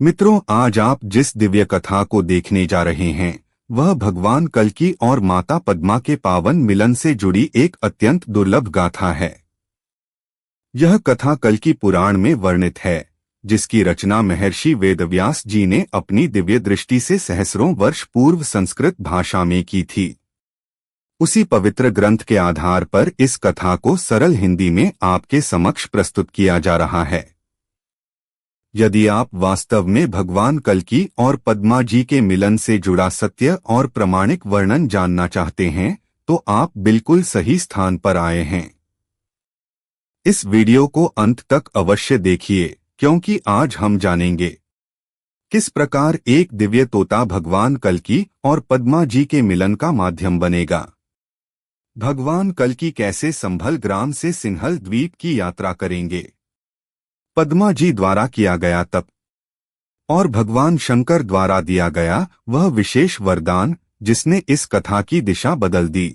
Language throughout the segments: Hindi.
मित्रों, आज आप जिस दिव्य कथा को देखने जा रहे हैं वह भगवान कल्की और माता पद्मा के पावन मिलन से जुड़ी एक अत्यंत दुर्लभ गाथा है। यह कथा कल्की पुराण में वर्णित है, जिसकी रचना महर्षि वेदव्यास जी ने अपनी दिव्य दृष्टि से सहस्रों वर्ष पूर्व संस्कृत भाषा में की थी। उसी पवित्र ग्रंथ के आधार पर इस कथा को सरल हिंदी में आपके समक्ष प्रस्तुत किया जा रहा है। यदि आप वास्तव में भगवान कल्की और पद्मा जी के मिलन से जुड़ा सत्य और प्रामाणिक वर्णन जानना चाहते हैं, तो आप बिल्कुल सही स्थान पर आए हैं। इस वीडियो को अंत तक अवश्य देखिए, क्योंकि आज हम जानेंगे किस प्रकार एक दिव्य तोता भगवान कल्की और पद्मा जी के मिलन का माध्यम बनेगा। भगवान कल्की कैसे संभल ग्राम से सिंहल द्वीप की यात्रा करेंगे। पद्मा जी द्वारा किया गया तप और भगवान शंकर द्वारा दिया गया वह विशेष वरदान जिसने इस कथा की दिशा बदल दी।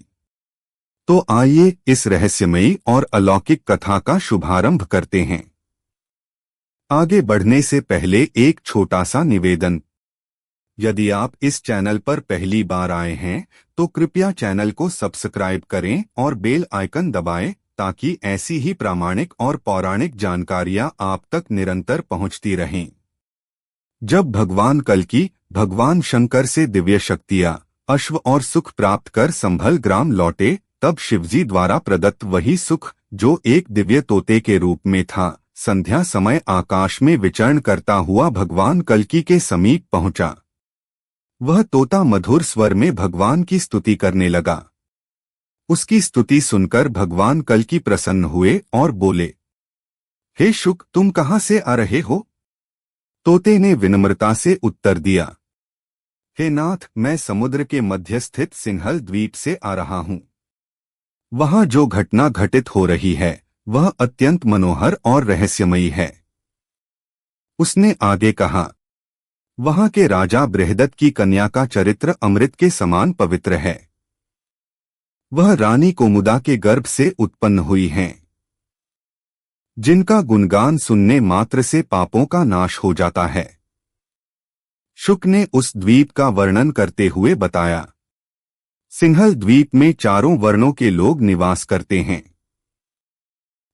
तो आइए इस रहस्यमयी और अलौकिक कथा का शुभारंभ करते हैं। आगे बढ़ने से पहले एक छोटा सा निवेदन। यदि आप इस चैनल पर पहली बार आए हैं तो कृपया चैनल को सब्सक्राइब करें और बेल आइकन दबाएं, ताकि ऐसी ही प्रामाणिक और पौराणिक जानकारियां आप तक निरंतर पहुंचती रहें। जब भगवान कल्की भगवान शंकर से दिव्य शक्तियां, अश्व और सुख प्राप्त कर संभल ग्राम लौटे, तब शिवजी द्वारा प्रदत्त वही सुख जो एक दिव्य तोते के रूप में था, संध्या समय आकाश में विचरण करता हुआ भगवान कल्की के समीप पहुंचा। वह तोता मधुर स्वर में भगवान की स्तुति करने लगा। उसकी स्तुति सुनकर भगवान कल्की प्रसन्न हुए और बोले, हे शुक, तुम कहां से आ रहे हो? तोते ने विनम्रता से उत्तर दिया, हे नाथ, मैं समुद्र के मध्य स्थित सिंहल द्वीप से आ रहा हूं। वहां जो घटना घटित हो रही है वह अत्यंत मनोहर और रहस्यमयी है। उसने आगे कहा, वहां के राजा बृहदत्त की कन्या का चरित्र अमृत के समान पवित्र है। वह रानी कोमुदा के गर्भ से उत्पन्न हुई हैं, जिनका गुणगान सुनने मात्र से पापों का नाश हो जाता है। शुक ने उस द्वीप का वर्णन करते हुए बताया, सिंहल द्वीप में चारों वर्णों के लोग निवास करते हैं।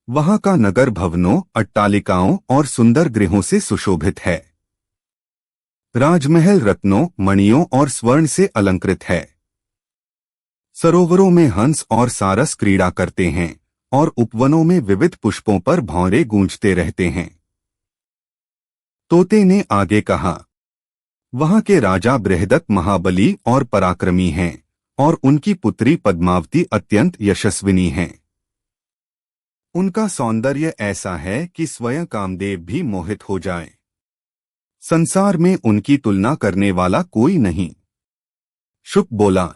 वहां का नगर भवनों, अट्टालिकाओं और सुंदर गृहों से सुशोभित है। राजमहल रत्नों, मणियों और स्वर्ण से अलंकृत है। सरोवरों में हंस और सारस क्रीड़ा करते हैं और उपवनों में विविध पुष्पों पर भौंरे गूंजते रहते हैं। तोते ने आगे कहा, वहां के राजा बृहदत्त महाबली और पराक्रमी हैं और उनकी पुत्री पद्मावती अत्यंत यशस्विनी हैं। उनका सौंदर्य ऐसा है कि स्वयं कामदेव भी मोहित हो जाए। संसार में उनकी तुलना करने वाला कोई नहीं। शुक बोला,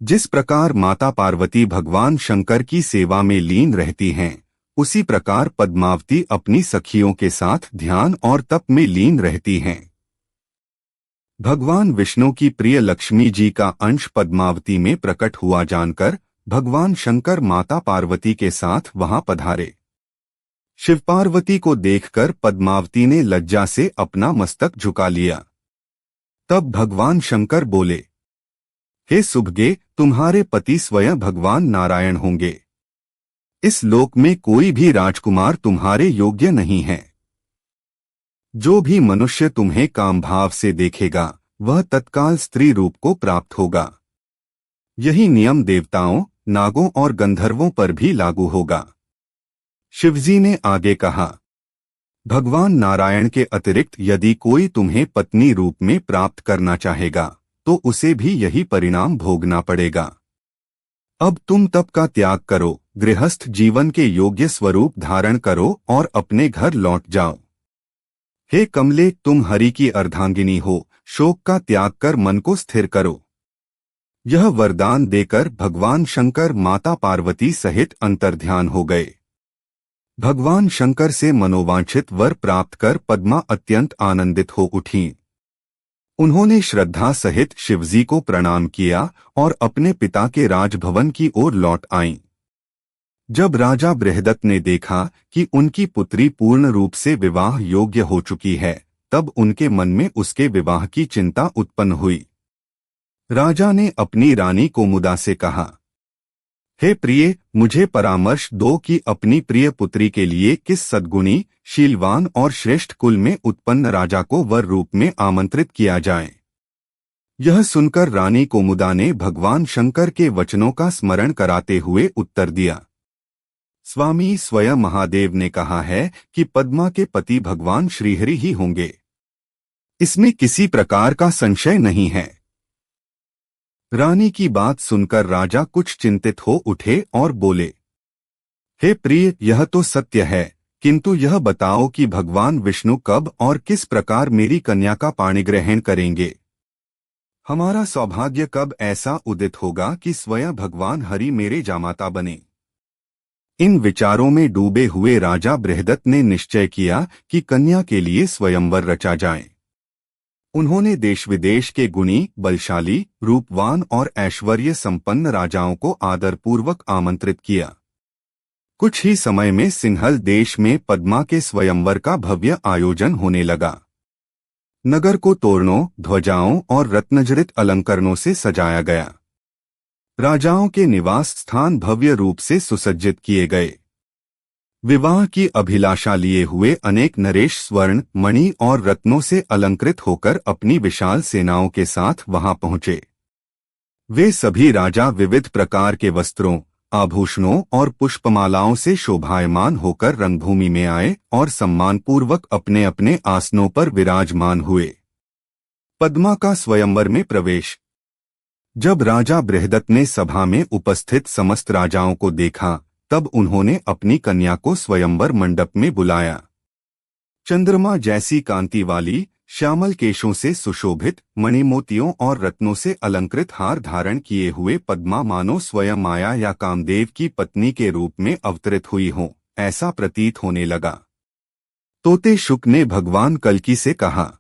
जिस प्रकार माता पार्वती भगवान शंकर की सेवा में लीन रहती हैं, उसी प्रकार पद्मावती अपनी सखियों के साथ ध्यान और तप में लीन रहती हैं। भगवान विष्णु की प्रिय लक्ष्मी जी का अंश पद्मावती में प्रकट हुआ जानकर भगवान शंकर माता पार्वती के साथ वहां पधारे। शिव पार्वती को देखकर पद्मावती ने लज्जा से अपना मस्तक झुका लिया। तब भगवान शंकर बोले, हे सुभगे, तुम्हारे पति स्वयं भगवान नारायण होंगे। इस लोक में कोई भी राजकुमार तुम्हारे योग्य नहीं है। जो भी मनुष्य तुम्हें कामभाव से देखेगा वह तत्काल स्त्री रूप को प्राप्त होगा। यही नियम देवताओं, नागों और गंधर्वों पर भी लागू होगा। शिवजी ने आगे कहा, भगवान नारायण के अतिरिक्त यदि कोई तुम्हें पत्नी रूप में प्राप्त करना चाहेगा तो उसे भी यही परिणाम भोगना पड़ेगा। अब तुम तप का त्याग करो, गृहस्थ जीवन के योग्य स्वरूप धारण करो और अपने घर लौट जाओ। हे कमले, तुम हरि की अर्धांगिनी हो, शोक का त्याग कर मन को स्थिर करो। यह वरदान देकर भगवान शंकर माता पार्वती सहित अंतर्ध्यान हो गए। भगवान शंकर से मनोवांछित वर प्राप्त कर पद्मा अत्यंत आनंदित हो उठीं। उन्होंने श्रद्धा सहित शिवजी को प्रणाम किया और अपने पिता के राजभवन की ओर लौट आईं। जब राजा बृहदत्त ने देखा कि उनकी पुत्री पूर्ण रूप से विवाह योग्य हो चुकी है, तब उनके मन में उसके विवाह की चिंता उत्पन्न हुई। राजा ने अपनी रानी कोमुदा से कहा, हे प्रिय, मुझे परामर्श दो कि अपनी प्रिय पुत्री के लिए किस सद्गुणी, शीलवान और श्रेष्ठ कुल में उत्पन्न राजा को वर रूप में आमंत्रित किया जाए। यह सुनकर रानी कोमुदा ने भगवान शंकर के वचनों का स्मरण कराते हुए उत्तर दिया, स्वामी स्वयं महादेव ने कहा है कि पद्मा के पति भगवान श्रीहरि ही होंगे। इसमें किसी प्रकार का संशय नहीं है। रानी की बात सुनकर राजा कुछ चिंतित हो उठे और बोले, हे प्रिय, यह तो सत्य है, किंतु यह बताओ कि भगवान विष्णु कब और किस प्रकार मेरी कन्या का पाणिग्रहण करेंगे। हमारा सौभाग्य कब ऐसा उदित होगा कि स्वयं भगवान हरि मेरे जामाता बने। इन विचारों में डूबे हुए राजा बृहदत्त ने निश्चय किया कि कन्या के लिए स्वयंवर रचा जाए। उन्होंने देश विदेश के गुणी, बलशाली, रूपवान और ऐश्वर्य संपन्न राजाओं को आदरपूर्वक आमंत्रित किया। कुछ ही समय में सिंहल देश में पद्मा के स्वयंवर का भव्य आयोजन होने लगा। नगर को तोरणों, ध्वजाओं और रत्नजड़ित अलंकरणों से सजाया गया। राजाओं के निवास स्थान भव्य रूप से सुसज्जित किए गए। विवाह की अभिलाषा लिए हुए अनेक नरेश स्वर्ण, मणि और रत्नों से अलंकृत होकर अपनी विशाल सेनाओं के साथ वहां पहुंचे। वे सभी राजा विविध प्रकार के वस्त्रों, आभूषणों और पुष्पमालाओं से शोभायमान होकर रंगभूमि में आए और सम्मानपूर्वक अपने अपने आसनों पर विराजमान हुए। पद्मा का स्वयंवर में प्रवेश। जब राजा बृहदत्त ने सभा में उपस्थित समस्त राजाओं को देखा, तब उन्होंने अपनी कन्या को स्वयंवर मंडप में बुलाया। चंद्रमा जैसी कांति वाली, श्यामल केशों से सुशोभित, मणिमोतियों और रत्नों से अलंकृत हार धारण किए हुए पद्मा मानो स्वयं माया या कामदेव की पत्नी के रूप में अवतरित हुई हो, ऐसा प्रतीत होने लगा। तोते शुक ने भगवान कल्की से कहा,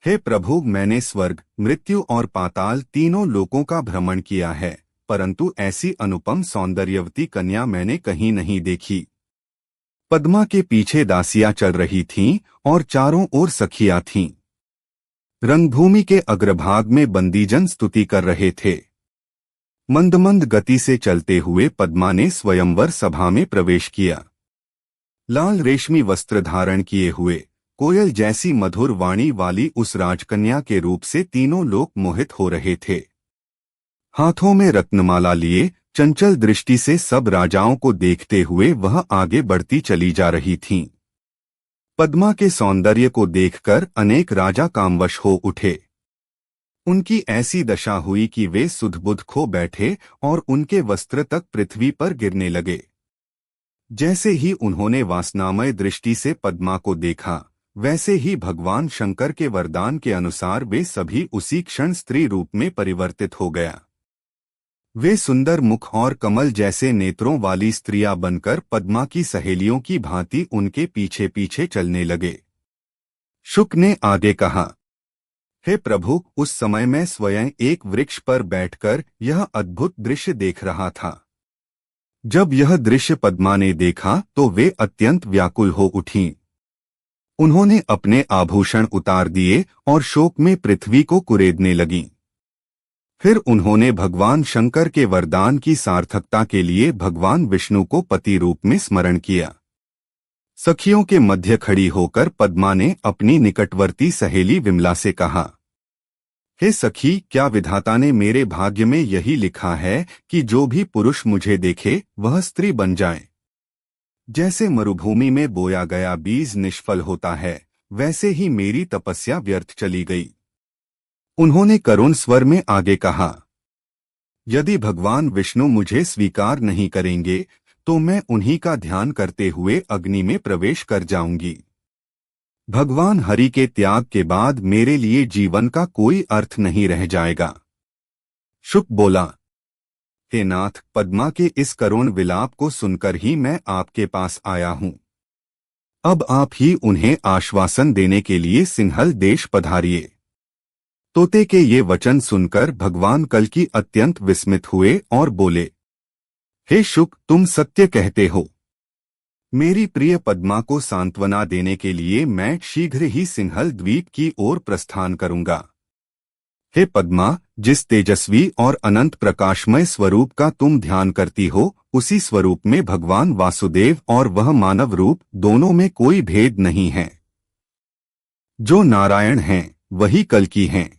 हे प्रभु, मैंने स्वर्ग, मृत्यु और पाताल तीनों लोकों का भ्रमण किया है, परंतु ऐसी अनुपम सौंदर्यवती कन्या मैंने कहीं नहीं देखी। पद्मा के पीछे दासियां चल रही थीं और चारों ओर सखियां थीं। रंगभूमि के अग्रभाग में बंदीजन स्तुति कर रहे थे। मंद मंद गति से चलते हुए पद्मा ने स्वयंवर सभा में प्रवेश किया। लाल रेशमी वस्त्र धारण किए हुए, कोयल जैसी मधुर वाणी वाली उस राजकन्या के रूप से तीनों लोग मोहित हो रहे थे। हाथों में रत्नमाला लिए चंचल दृष्टि से सब राजाओं को देखते हुए वह आगे बढ़ती चली जा रही थीं। पद्मा के सौंदर्य को देखकर अनेक राजा कामवश हो उठे। उनकी ऐसी दशा हुई कि वे सुध-बुध खो बैठे और उनके वस्त्र तक पृथ्वी पर गिरने लगे। जैसे ही उन्होंने वासनामय दृष्टि से पद्मा को देखा, वैसे ही भगवान शंकर के वरदान के अनुसार वे सभी उसी क्षण स्त्री रूप में परिवर्तित हो गया। वे सुंदर मुख और कमल जैसे नेत्रों वाली स्त्रियां बनकर पद्मा की सहेलियों की भांति उनके पीछे पीछे चलने लगे। शुक ने आगे कहा, हे प्रभु, उस समय मैं स्वयं एक वृक्ष पर बैठकर यह अद्भुत दृश्य देख रहा था। जब यह दृश्य पद्मा ने देखा तो वे अत्यंत व्याकुल हो उठीं। उन्होंने अपने आभूषण उतार दिए और शोक में पृथ्वी को कुरेदने लगीं। फिर उन्होंने भगवान शंकर के वरदान की सार्थकता के लिए भगवान विष्णु को पति रूप में स्मरण किया। सखियों के मध्य खड़ी होकर पद्मा ने अपनी निकटवर्ती सहेली विमला से कहा, हे सखी, क्या विधाता ने मेरे भाग्य में यही लिखा है कि जो भी पुरुष मुझे देखे वह स्त्री बन जाए। जैसे मरुभूमि में बोया गया बीज निष्फल होता है, वैसे ही मेरी तपस्या व्यर्थ चली गई। उन्होंने करुण स्वर में आगे कहा, यदि भगवान विष्णु मुझे स्वीकार नहीं करेंगे तो मैं उन्हीं का ध्यान करते हुए अग्नि में प्रवेश कर जाऊंगी। भगवान हरि के त्याग के बाद मेरे लिए जीवन का कोई अर्थ नहीं रह जाएगा। शुक बोला, हे नाथ, पद्मा के इस करुण विलाप को सुनकर ही मैं आपके पास आया हूं। अब आप ही उन्हें आश्वासन देने के लिए सिंहल देश पधारिए। तोते के ये वचन सुनकर भगवान कल्की अत्यंत विस्मित हुए और बोले, हे शुक, तुम सत्य कहते हो। मेरी प्रिय पद्मा को सांत्वना देने के लिए मैं शीघ्र ही सिंहल द्वीप की ओर प्रस्थान करूंगा। हे पद्मा, जिस तेजस्वी और अनंत प्रकाशमय स्वरूप का तुम ध्यान करती हो, उसी स्वरूप में भगवान वासुदेव और वह मानव रूप दोनों में कोई भेद नहीं है। जो नारायण हैं वही कल्कि हैं।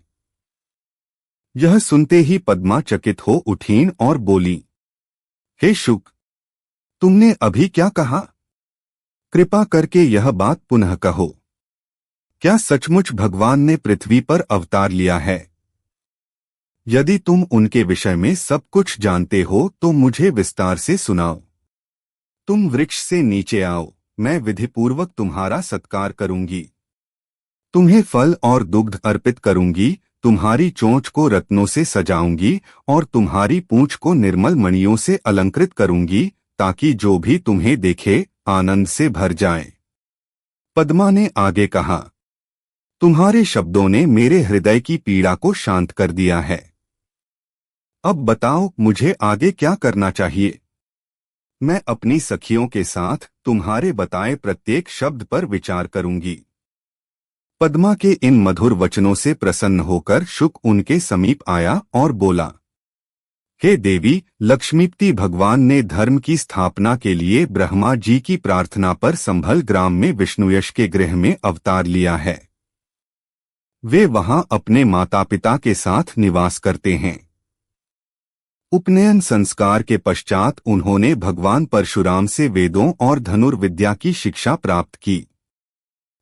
यह सुनते ही पद्मा चकित हो उठीं और बोली, हे शुक, तुमने अभी क्या कहा? कृपा करके यह बात पुनः कहो। क्या सचमुच भगवान ने पृथ्वी पर अवतार लिया है? यदि तुम उनके विषय में सब कुछ जानते हो तो मुझे विस्तार से सुनाओ। तुम वृक्ष से नीचे आओ, मैं विधिपूर्वक तुम्हारा सत्कार करूंगी। तुम्हें फल और दुग्ध अर्पित करूंगी, तुम्हारी चोंच को रत्नों से सजाऊंगी और तुम्हारी पूंछ को निर्मल मणियों से अलंकृत करूंगी, ताकि जो भी तुम्हें देखे आनंद से भर जाए। पद्मा ने आगे कहा, तुम्हारे शब्दों ने मेरे हृदय की पीड़ा को शांत कर दिया है। अब बताओ मुझे आगे क्या करना चाहिए। मैं अपनी सखियों के साथ तुम्हारे बताए प्रत्येक शब्द पर विचार करूंगी। पद्मा के इन मधुर वचनों से प्रसन्न होकर शुक उनके समीप आया और बोला, हे देवी, लक्ष्मीपति भगवान ने धर्म की स्थापना के लिए ब्रह्मा जी की प्रार्थना पर संभल ग्राम में विष्णुयश के गृह में अवतार लिया है। वे वहां अपने माता पिता के साथ निवास करते हैं। उपनयन संस्कार के पश्चात उन्होंने भगवान परशुराम से वेदों और धनुर्विद्या की शिक्षा प्राप्त की।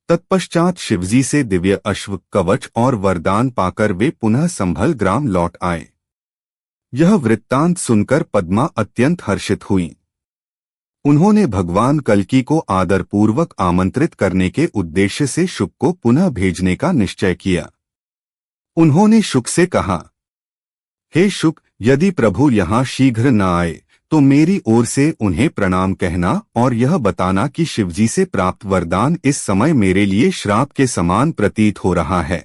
तत्पश्चात शिवजी से दिव्य अश्व, कवच और वरदान पाकर वे पुनः संभल ग्राम लौट आए। यह वृत्तांत सुनकर पद्मा अत्यंत हर्षित हुई। उन्होंने भगवान कल्कि को आदरपूर्वक आमंत्रित करने के उद्देश्य से शुक को पुनः भेजने का निश्चय किया। उन्होंने शुक से कहा, हे शुक, यदि प्रभु यहाँ शीघ्र न आए तो मेरी ओर से उन्हें प्रणाम कहना और यह बताना कि शिवजी से प्राप्त वरदान इस समय मेरे लिए श्राप के समान प्रतीत हो रहा है।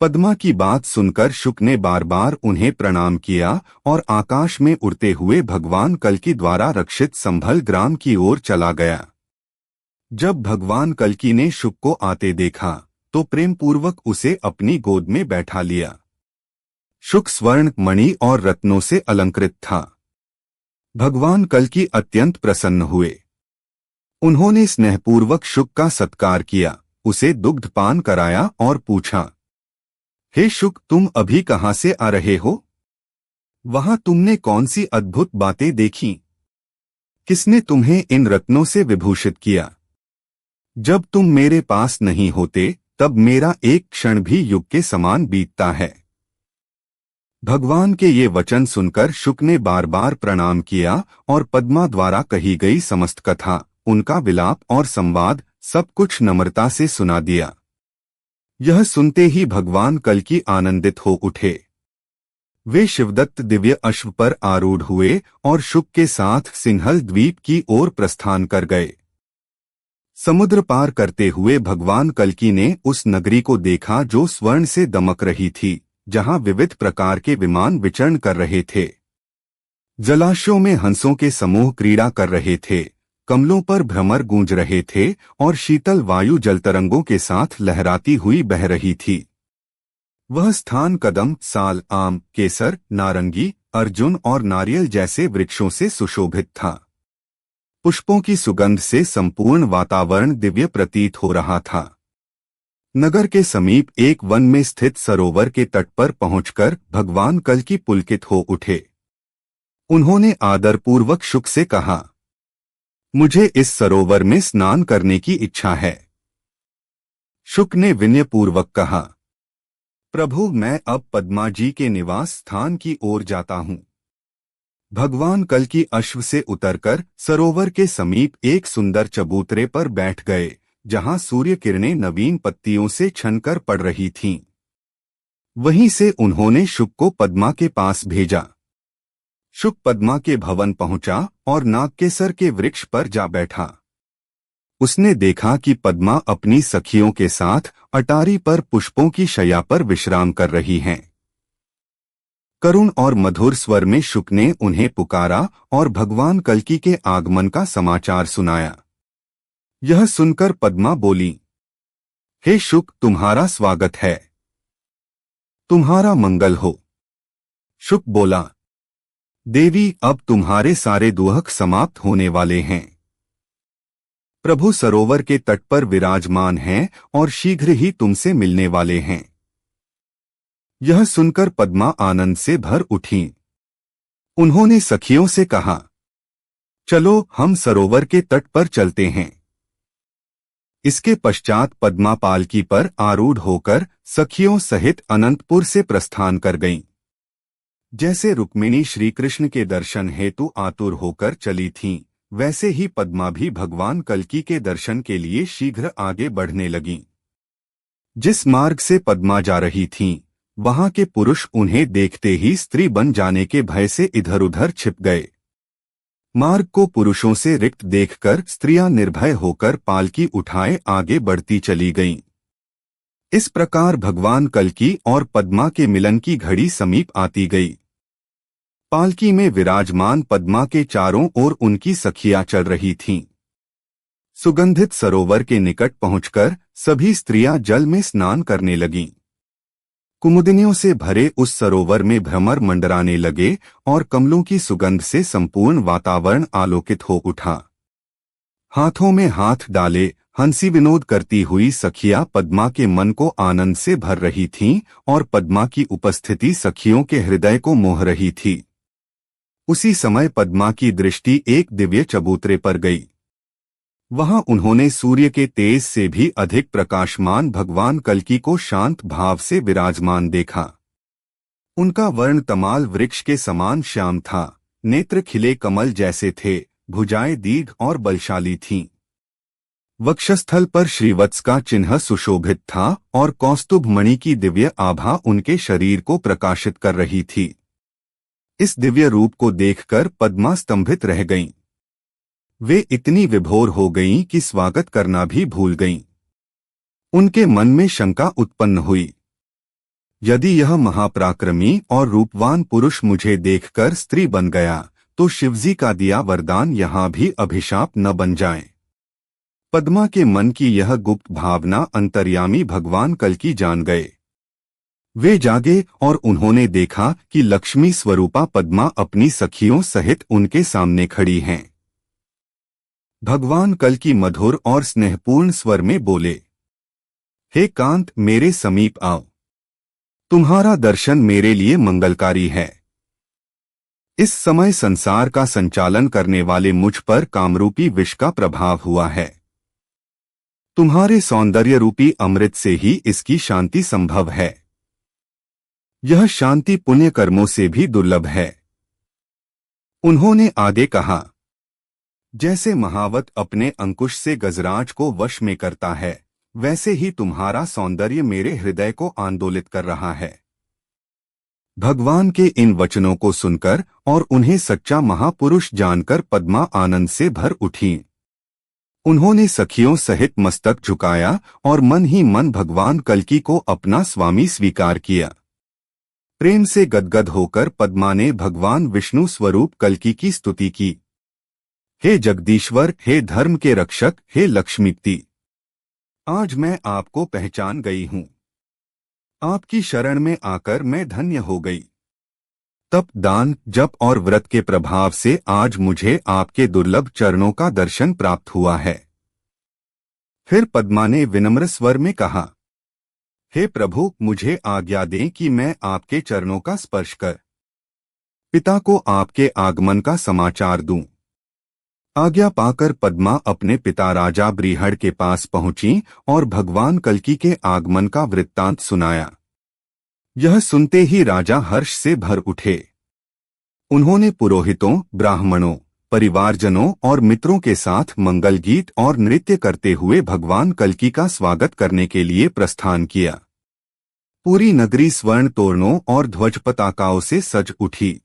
पद्मा की बात सुनकर शुक ने बार बार उन्हें प्रणाम किया और आकाश में उड़ते हुए भगवान कल्कि द्वारा रक्षित संभल ग्राम की ओर चला गया। जब भगवान कल्कि ने शुक को आते देखा तो प्रेमपूर्वक उसे अपनी गोद में बैठा लिया। शुक स्वर्ण, मणि और रत्नों से अलंकृत था। भगवान कल्कि अत्यंत प्रसन्न हुए। उन्होंने स्नेहपूर्वक शुक का सत्कार किया, उसे दुग्धपान कराया और पूछा, हे शुक, तुम अभी कहाँ से आ रहे हो? वहां तुमने कौन सी अद्भुत बातें देखीं? किसने तुम्हें इन रत्नों से विभूषित किया? जब तुम मेरे पास नहीं होते तब मेरा एक क्षण भी युग के समान बीतता है। भगवान के ये वचन सुनकर शुक ने बार बार प्रणाम किया और पद्मा द्वारा कही गई समस्त कथा, उनका विलाप और संवाद सब कुछ नम्रता से सुना दिया। यह सुनते ही भगवान कल्कि आनंदित हो उठे। वे शिवदत्त दिव्य अश्व पर आरूढ़ हुए और शुक के साथ सिंहल द्वीप की ओर प्रस्थान कर गए। समुद्र पार करते हुए भगवान कल्कि ने उस नगरी को देखा जो स्वर्ण से दमक रही थी, जहां विविध प्रकार के विमान विचरण कर रहे थे। जलाशयों में हंसों के समूह क्रीड़ा कर रहे थे, कमलों पर भ्रमर गूंज रहे थे और शीतल वायु जलतरंगों के साथ लहराती हुई बह रही थी। वह स्थान कदम, साल, आम, केसर, नारंगी, अर्जुन और नारियल जैसे वृक्षों से सुशोभित था। पुष्पों की सुगंध से संपूर्ण वातावरण दिव्य प्रतीत हो रहा था। नगर के समीप एक वन में स्थित सरोवर के तट पर पहुंचकर भगवान कल्कि पुलकित हो उठे। उन्होंने आदरपूर्वक शुक से कहा, मुझे इस सरोवर में स्नान करने की इच्छा है। शुक ने विनयपूर्वक कहा, प्रभु, मैं अब पद्मा जी के निवास स्थान की ओर जाता हूँ। भगवान कल्कि अश्व से उतरकर सरोवर के समीप एक सुंदर चबूतरे पर बैठ गए, जहां सूर्य किरणें नवीन पत्तियों से छनकर पड़ रही थीं। वहीं से उन्होंने शुक को पद्मा के पास भेजा। शुक पद्मा के भवन पहुंचा और नागकेसर के वृक्ष पर जा बैठा। उसने देखा कि पद्मा अपनी सखियों के साथ अटारी पर पुष्पों की शैया पर विश्राम कर रही हैं। करुण और मधुर स्वर में शुक ने उन्हें पुकारा और भगवान कल्कि के आगमन का समाचार सुनाया। यह सुनकर पद्मा बोली, हे शुक, तुम्हारा स्वागत है, तुम्हारा मंगल हो। शुक बोला, देवी, अब तुम्हारे सारे दुख समाप्त होने वाले हैं। प्रभु सरोवर के तट पर विराजमान हैं और शीघ्र ही तुमसे मिलने वाले हैं। यह सुनकर पद्मा आनंद से भर उठीं। उन्होंने सखियों से कहा, चलो हम सरोवर के तट पर चलते हैं। इसके पश्चात पद्मा पालकी पर आरूढ़ होकर सखियों सहित अनंतपुर से प्रस्थान कर गईं। जैसे रुक्मिणी श्री कृष्ण के दर्शन हेतु आतुर होकर चली थीं, वैसे ही पद्मा भी भगवान कल्कि के दर्शन के लिए शीघ्र आगे बढ़ने लगीं। जिस मार्ग से पद्मा जा रही थीं, वहां के पुरुष उन्हें देखते ही स्त्री बन जाने के भय से इधर उधर छिप गए। मार्ग को पुरुषों से रिक्त देखकर स्त्रियां निर्भय होकर पालकी उठाए आगे बढ़ती चली गईं। इस प्रकार भगवान कल्कि और पद्मा के मिलन की घड़ी समीप आती गई। पालकी में विराजमान पद्मा के चारों ओर उनकी सखियां चल रही थीं। सुगंधित सरोवर के निकट पहुंचकर सभी स्त्रियां जल में स्नान करने लगीं। कुमुदिनियों से भरे उस सरोवर में भ्रमर मंडराने लगे और कमलों की सुगंध से संपूर्ण वातावरण आलोकित हो उठा। हाथों में हाथ डाले हंसी विनोद करती हुई सखियां पद्मा के मन को आनंद से भर रही थीं और पद्मा की उपस्थिति सखियों के हृदय को मोह रही थी। उसी समय पद्मा की दृष्टि एक दिव्य चबूतरे पर गई। वहां उन्होंने सूर्य के तेज से भी अधिक प्रकाशमान भगवान कल्कि को शांत भाव से विराजमान देखा। उनका वर्ण तमाल वृक्ष के समान श्याम था, नेत्र खिले कमल जैसे थे, भुजाएं दीर्घ और बलशाली थीं। वक्षस्थल पर श्रीवत्स का चिन्ह सुशोभित था और कौस्तुभ मणि की दिव्य आभा उनके शरीर को प्रकाशित कर रही थी। इस दिव्य रूप को देखकर पद्मा स्तंभित रह गईं। वे इतनी विभोर हो गईं कि स्वागत करना भी भूल गईं। उनके मन में शंका उत्पन्न हुई, यदि यह महापराक्रमी और रूपवान पुरुष मुझे देखकर स्त्री बन गया तो शिवजी का दिया वरदान यहाँ भी अभिशाप न बन जाए। पद्मा के मन की यह गुप्त भावना अंतर्यामी भगवान कल्कि जान गए। वे जागे और उन्होंने देखा कि लक्ष्मी स्वरूपा पद्मा अपनी सखियों सहित उनके सामने खड़ी हैं। भगवान कल्कि मधुर और स्नेहपूर्ण स्वर में बोले, हे कांत, मेरे समीप आओ। तुम्हारा दर्शन मेरे लिए मंगलकारी है। इस समय संसार का संचालन करने वाले मुझ पर कामरूपी विष का प्रभाव हुआ है। तुम्हारे सौंदर्य रूपी अमृत से ही इसकी शांति संभव है। यह शांति पुण्य कर्मों से भी दुर्लभ है। उन्होंने आगे कहा, जैसे महावत अपने अंकुश से गजराज को वश में करता है, वैसे ही तुम्हारा सौंदर्य मेरे हृदय को आंदोलित कर रहा है। भगवान के इन वचनों को सुनकर और उन्हें सच्चा महापुरुष जानकर पद्मा आनंद से भर उठीं। उन्होंने सखियों सहित मस्तक झुकाया और मन ही मन भगवान कल्कि को अपना स्वामी स्वीकार किया। प्रेम से गदगद होकर पद्मा ने भगवान विष्णु स्वरूप कल्कि की स्तुति की। हे जगदीश्वर, हे धर्म के रक्षक, हे लक्ष्मीपति, आज मैं आपको पहचान गई हूँ। आपकी शरण में आकर मैं धन्य हो गई। तप, दान, जप और व्रत के प्रभाव से आज मुझे आपके दुर्लभ चरणों का दर्शन प्राप्त हुआ है। फिर पद्मा ने विनम्र स्वर में कहा, हे प्रभु, मुझे आज्ञा दें कि मैं आपके चरणों का स्पर्श कर पिता को आपके आगमन का समाचार दूं। आज्ञा पाकर पद्मा अपने पिता राजा ब्रीहड़ के पास पहुंची और भगवान कल्कि के आगमन का वृत्तांत सुनाया। यह सुनते ही राजा हर्ष से भर उठे। उन्होंने पुरोहितों, ब्राह्मणों, परिवारजनों और मित्रों के साथ मंगल गीत और नृत्य करते हुए भगवान कल्कि का स्वागत करने के लिए प्रस्थान किया। पूरी नगरी स्वर्ण तोरणों और ध्वज पताकाओं से सज उठी।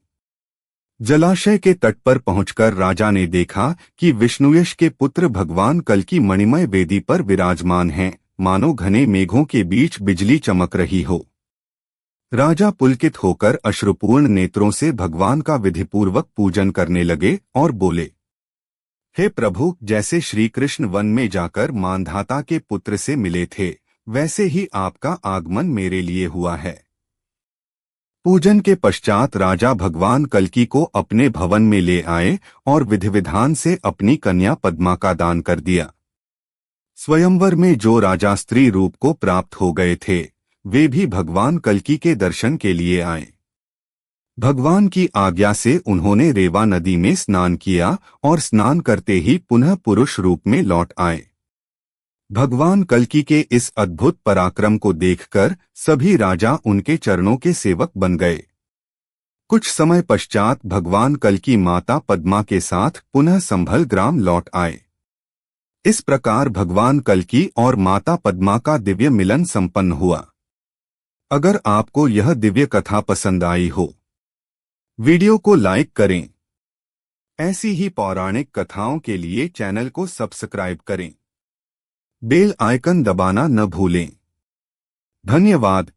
जलाशय के तट पर पहुंचकर राजा ने देखा कि विष्णुयश के पुत्र भगवान कल्कि मणिमय वेदी पर विराजमान हैं, मानो घने मेघों के बीच बिजली चमक रही हो। राजा पुलकित होकर अश्रुपूर्ण नेत्रों से भगवान का विधिपूर्वक पूजन करने लगे और बोले, हे प्रभु, जैसे श्री कृष्ण वन में जाकर मांधाता के पुत्र से मिले थे, वैसे ही आपका आगमन मेरे लिए हुआ है। पूजन के पश्चात राजा भगवान कल्कि को अपने भवन में ले आए और विधि विधान से अपनी कन्या पद्मा का दान कर दिया। स्वयंवर में जो राजा स्त्री रूप को प्राप्त हो गए थे, वे भी भगवान कल्कि के दर्शन के लिए आए। भगवान की आज्ञा से उन्होंने रेवा नदी में स्नान किया और स्नान करते ही पुनः पुरुष रूप में लौट आए। भगवान कल्कि के इस अद्भुत पराक्रम को देखकर सभी राजा उनके चरणों के सेवक बन गए। कुछ समय पश्चात भगवान कल्कि माता पद्मा के साथ पुनः संभल ग्राम लौट आए। इस प्रकार भगवान कल्कि और माता पद्मा का दिव्य मिलन संपन्न हुआ। अगर आपको यह दिव्य कथा पसंद आई हो, वीडियो को लाइक करें। ऐसी ही पौराणिक कथाओं के लिए चैनल को सब्सक्राइब करें। बेल आइकन दबाना न भूलें। धन्यवाद।